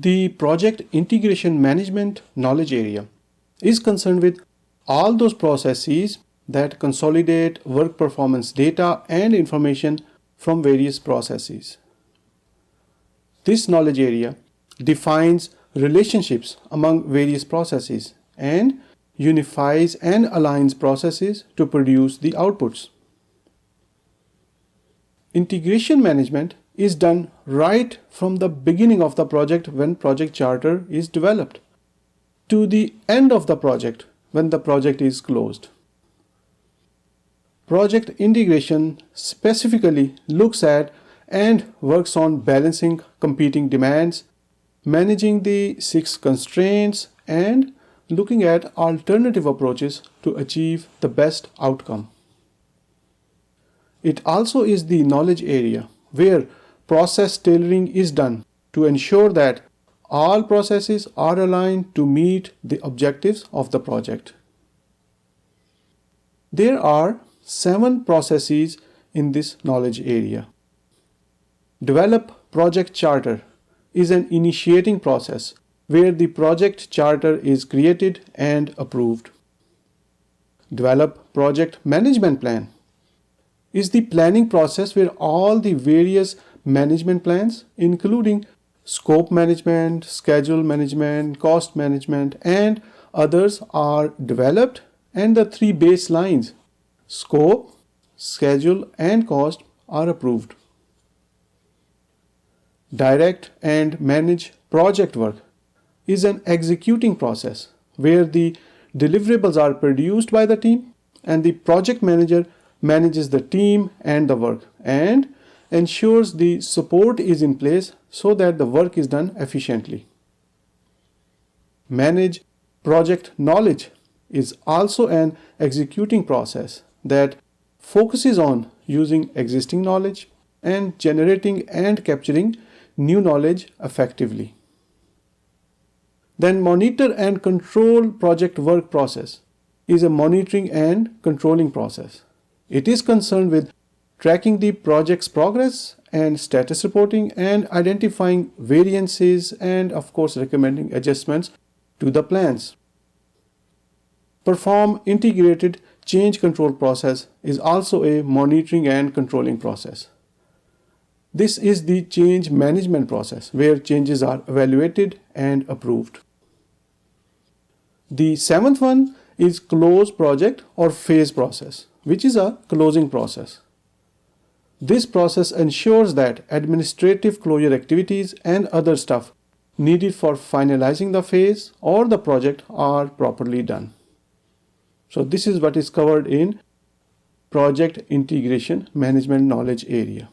The project integration management knowledge area is concerned with all those processes that consolidate work performance data and information from various processes. This knowledge area defines relationships among various processes and unifies and aligns processes to produce the outputs. Integration management is done right from the beginning of the project when project charter is developed to the end of the project when the project is closed. Project integration specifically looks at and works on balancing competing demands, managing the 6 constraints, and looking at alternative approaches to achieve the best outcome. It also is the knowledge area where process tailoring is done to ensure that all processes are aligned to meet the objectives of the project. There are 7 processes in this knowledge area. Develop project charter is an initiating process where the project charter is created and approved. Develop project management plan is the planning process where all the various management plans, including scope management, schedule management, cost management, and others are developed, and the 3 baselines, scope, schedule, and cost, are approved. Direct and manage project work is an executing process where the deliverables are produced by the team and the project manager manages the team and the work and ensures the support is in place so that the work is done efficiently. Manage project knowledge is also an executing process that focuses on using existing knowledge and generating and capturing new knowledge effectively. Then monitor and control project work process is a monitoring and controlling process. It is concerned with tracking the project's progress and status reporting and identifying variances and of course recommending adjustments to the plans. Perform integrated change control process is also a monitoring and controlling process. This is the change management process where changes are evaluated and approved. The 7th one is close project or phase process, which is a closing process. This process ensures that administrative closure activities and other stuff needed for finalizing the phase or the project are properly done. So this is what is covered in project integration management knowledge area.